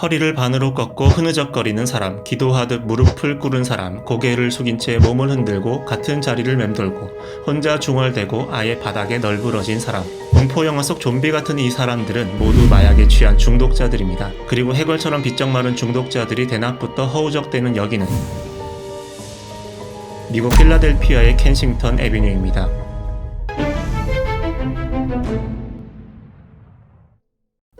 허리를 반으로 꺾고 흐느적거리는 사람, 기도하듯 무릎을 꿇은 사람, 고개를 숙인 채 몸을 흔들고 같은 자리를 맴돌고 혼자 중얼대고 아예 바닥에 널브러진 사람. 공포영화 속 좀비 같은 이 사람들은 모두 마약에 취한 중독자들입니다. 그리고 해골처럼 비쩍 마른 중독자들이 대낮부터 허우적대는 여기는 미국 필라델피아의 켄싱턴 애비뉴입니다.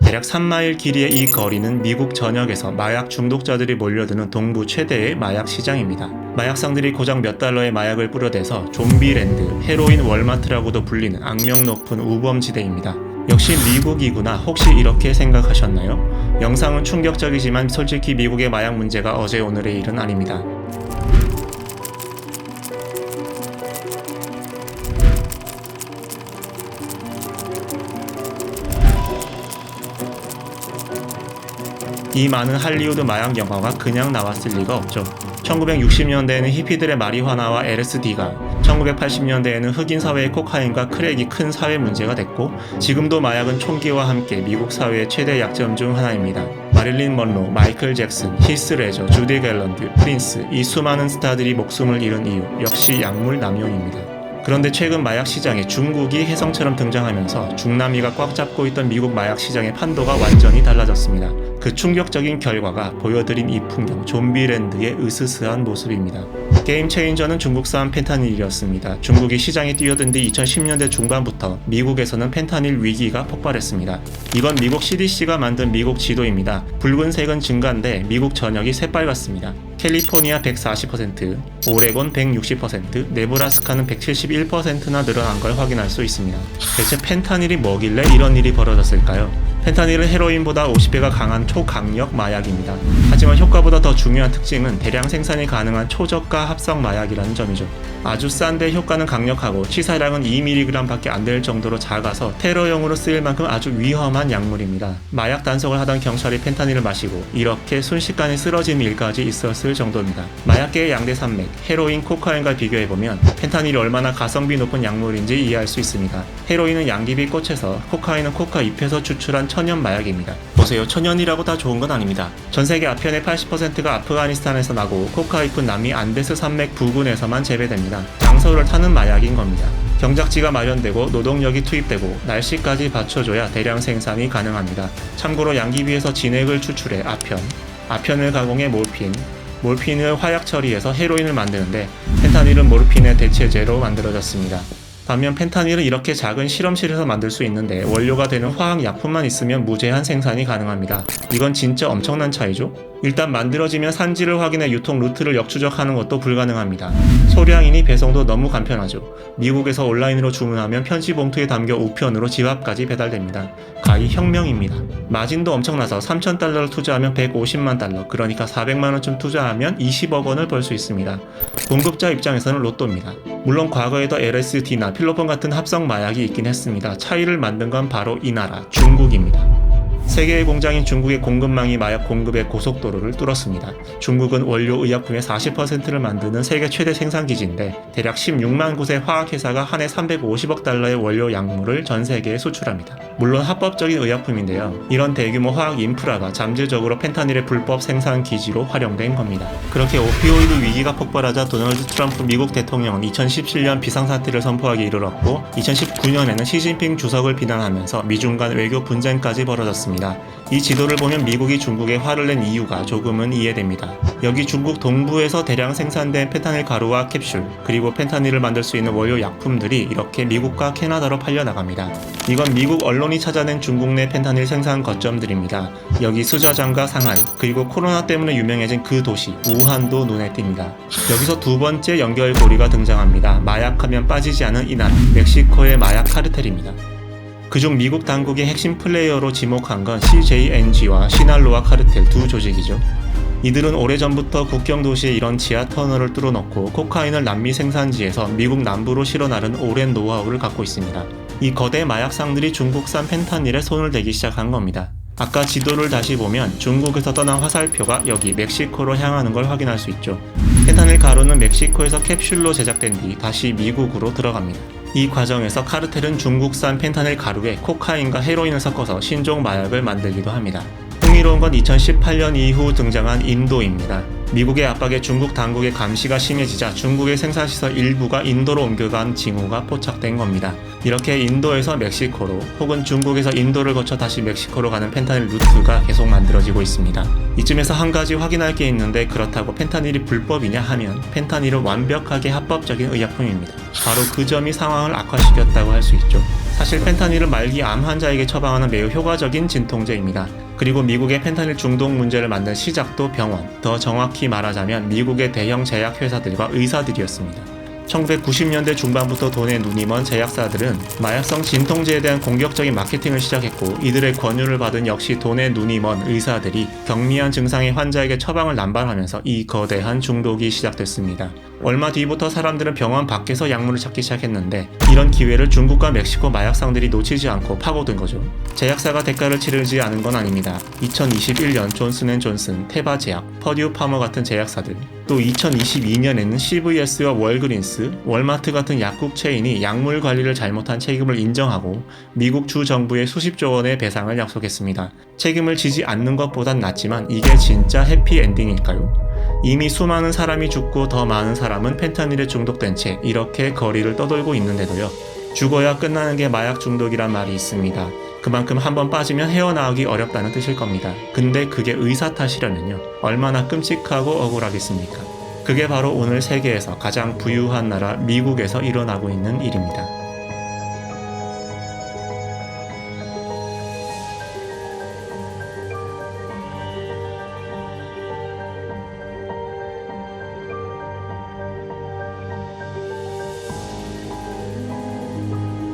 대략 3마일 길이의 이 거리는 미국 전역에서 마약 중독자들이 몰려드는 동부 최대의 마약 시장입니다. 마약상들이 고작 몇 달러의 마약을 뿌려대서 좀비랜드, 헤로인 월마트라고도 불리는 악명 높은 우범지대입니다. 역시 미국이구나 혹시 이렇게 생각하셨나요? 영상은 충격적이지만 솔직히 미국의 마약 문제가 어제 오늘의 일은 아닙니다. 이 많은 할리우드 마약 영화가 그냥 나왔을 리가 없죠. 1960년대에는 히피들의 마리화나와 LSD가, 1980년대에는 흑인 사회의 코카인과 크랙이 큰 사회 문제가 됐고, 지금도 마약은 총기와 함께 미국 사회의 최대 약점 중 하나입니다. 마릴린 먼로, 마이클 잭슨, 히스 레저, 주디 갤런드, 프린스, 이 수많은 스타들이 목숨을 잃은 이유 역시 약물 남용입니다. 그런데 최근 마약 시장에 중국이 혜성처럼 등장하면서 중남미가 꽉 잡고 있던 미국 마약 시장의 판도가 완전히 달라졌습니다. 그 충격적인 결과가 보여드린 이 풍경, 좀비랜드의 으스스한 모습입니다. 게임 체인저는 중국산 펜타닐이었습니다. 중국이 시장에 뛰어든 뒤 2010년대 중반부터 미국에서는 펜타닐 위기가 폭발했습니다. 이건 미국 CDC가 만든 미국 지도입니다. 붉은색은 증가인데 미국 전역이 새빨갛습니다. 캘리포니아 140%, 오레곤 160%, 네브라스카는 171%나 늘어난 걸 확인할 수 있습니다. 대체 펜타닐이 뭐길래 이런 일이 벌어졌을까요? 펜타닐은 헤로인보다 50배가 강한 초강력 마약입니다. 하지만 효과보다 더 중요한 특징은 대량 생산이 가능한 초저가 합성 마약이라는 점이죠. 아주 싼데 효과는 강력하고 치사량은 2mg 밖에 안 될 정도로 작아서 테러용으로 쓰일 만큼 아주 위험한 약물입니다. 마약 단속을 하던 경찰이 펜타닐을 마시고 이렇게 순식간에 쓰러진 일까지 있었을 정도입니다. 마약계의 양대 산맥, 헤로인, 코카인과 비교해보면 펜타닐이 얼마나 가성비 높은 약물인지 이해할 수 있습니다. 헤로인은 양귀비 꽃에서, 코카인은 코카 잎에서 추출한 천연 마약입니다. 보세요, 천연이라고 다 좋은 건 아닙니다. 전세계 아편의 80%가 아프가니스탄에서 나고 코카 잎은 남미 안데스 산맥 부근에서만 재배됩니다. 장소를 타는 마약인 겁니다. 경작지가 마련되고 노동력이 투입되고 날씨까지 받쳐줘야 대량 생산이 가능합니다. 참고로 양귀비에서 진액을 추출해 아편을 가공해 몰핀을 화약 처리해서 헤로인을 만드는데 펜타닐은 모르핀의 대체제로 만들어졌습니다. 반면 펜타닐은 이렇게 작은 실험실에서 만들 수 있는데 원료가 되는 화학약품만 있으면 무제한 생산이 가능합니다. 이건 진짜 엄청난 차이죠? 일단 만들어지면 산지를 확인해 유통 루트를 역추적하는 것도 불가능합니다. 소량이니 배송도 너무 간편하죠. 미국에서 온라인으로 주문하면 편지 봉투에 담겨 우편으로 집 앞까지 배달됩니다. 가히 혁명입니다. 마진도 엄청나서 3,000달러를 투자하면 150만 달러, 그러니까 400만원쯤 투자하면 20억 원을 벌 수 있습니다. 공급자 입장에서는 로또입니다. 물론 과거에도 LSD나 필로폰 같은 합성 마약이 있긴 했습니다. 차이를 만든 건 바로 이 나라, 중국입니다. 세계의 공장인 중국의 공급망이 마약 공급의 고속도로를 뚫었습니다. 중국은 원료 의약품의 40%를 만드는 세계 최대 생산기지인데 대략 16만 곳의 화학회사가 한 해 350억 달러의 원료 약물을 전 세계에 수출합니다. 물론 합법적인 의약품인데요. 이런 대규모 화학 인프라가 잠재적으로 펜타닐의 불법 생산 기지로 활용된 겁니다. 그렇게 오피오이드 위기가 폭발하자 도널드 트럼프 미국 대통령은 2017년 비상사태를 선포하기 이르렀고 2019년에는 시진핑 주석을 비난하면서 미중 간 외교 분쟁까지 벌어졌습니다. 이 지도를 보면 미국이 중국에 화를 낸 이유가 조금은 이해됩니다. 여기 중국 동부에서 대량 생산된 펜타닐 가루와 캡슐, 그리고 펜타닐을 만들 수 있는 원료 약품들이 이렇게 미국과 캐나다로 팔려나갑니다. 이건 미국 언론이 찾아낸 중국 내 펜타닐 생산 거점들입니다. 여기 수자장과 상하이, 그리고 코로나 때문에 유명해진 그 도시 우한도 눈에 띕니다. 여기서 두 번째 연결고리가 등장합니다. 마약하면 빠지지 않은 이 나라, 멕시코의 마약 카르텔입니다. 그중 미국 당국이 핵심 플레이어로 지목한 건 CJNG와 시날로아 카르텔 두 조직이죠. 이들은 오래전부터 국경 도시에 이런 지하 터널을 뚫어놓고 코카인을 남미 생산지에서 미국 남부로 실어 나른 오랜 노하우를 갖고 있습니다. 이 거대 마약상들이 중국산 펜타닐에 손을 대기 시작한 겁니다. 아까 지도를 다시 보면 중국에서 떠난 화살표가 여기 멕시코로 향하는 걸 확인할 수 있죠. 펜타닐 가루는 멕시코에서 캡슐로 제작된 뒤 다시 미국으로 들어갑니다. 이 과정에서 카르텔은 중국산 펜타닐 가루에 코카인과 헤로인을 섞어서 신종 마약을 만들기도 합니다. 흥미로운 건 2018년 이후 등장한 인도입니다. 미국의 압박에 중국 당국의 감시가 심해지자 중국의 생산시설 일부가 인도로 옮겨간 징후가 포착된 겁니다. 이렇게 인도에서 멕시코로 혹은 중국에서 인도를 거쳐 다시 멕시코로 가는 펜타닐 루트가 계속 만들어지고 있습니다. 이쯤에서 한 가지 확인할 게 있는데, 그렇다고 펜타닐이 불법이냐 하면 펜타닐은 완벽하게 합법적인 의약품입니다. 바로 그 점이 상황을 악화시켰다고 할 수 있죠. 사실 펜타닐은 말기 암 환자에게 처방하는 매우 효과적인 진통제입니다. 그리고 미국의 펜타닐 중독 문제를 만든 시작도 병원, 더 정확히 말하자면 미국의 대형 제약회사들과 의사들이었습니다. 1990년대 중반부터 돈에 눈이 먼 제약사들은 마약성 진통제에 대한 공격적인 마케팅을 시작했고, 이들의 권유를 받은 역시 돈에 눈이 먼 의사들이 경미한 증상의 환자에게 처방을 남발하면서 이 거대한 중독이 시작됐습니다. 얼마 뒤부터 사람들은 병원 밖에서 약물을 찾기 시작했는데, 이런 기회를 중국과 멕시코 마약상들이 놓치지 않고 파고든 거죠. 제약사가 대가를 치르지 않은 건 아닙니다. 2021년 존슨앤존슨, 테바제약, 퍼듀 파머 같은 제약사들, 또 2022년에는 CVS와 월그린스, 월마트 같은 약국 체인이 약물 관리를 잘못한 책임을 인정하고 미국 주 정부에 수십조 원의 배상을 약속했습니다. 책임을 지지 않는 것보단 낫지만 이게 진짜 해피엔딩일까요? 이미 수많은 사람이 죽고 더 많은 사람은 펜타닐에 중독된 채 이렇게 거리를 떠돌고 있는데도요. 죽어야 끝나는 게 마약 중독이란 말이 있습니다. 그만큼 한번 빠지면 헤어나오기 어렵다는 뜻일 겁니다. 근데 그게 의사 탓이라면요, 얼마나 끔찍하고 억울하겠습니까? 그게 바로 오늘 세계에서 가장 부유한 나라 미국에서 일어나고 있는 일입니다.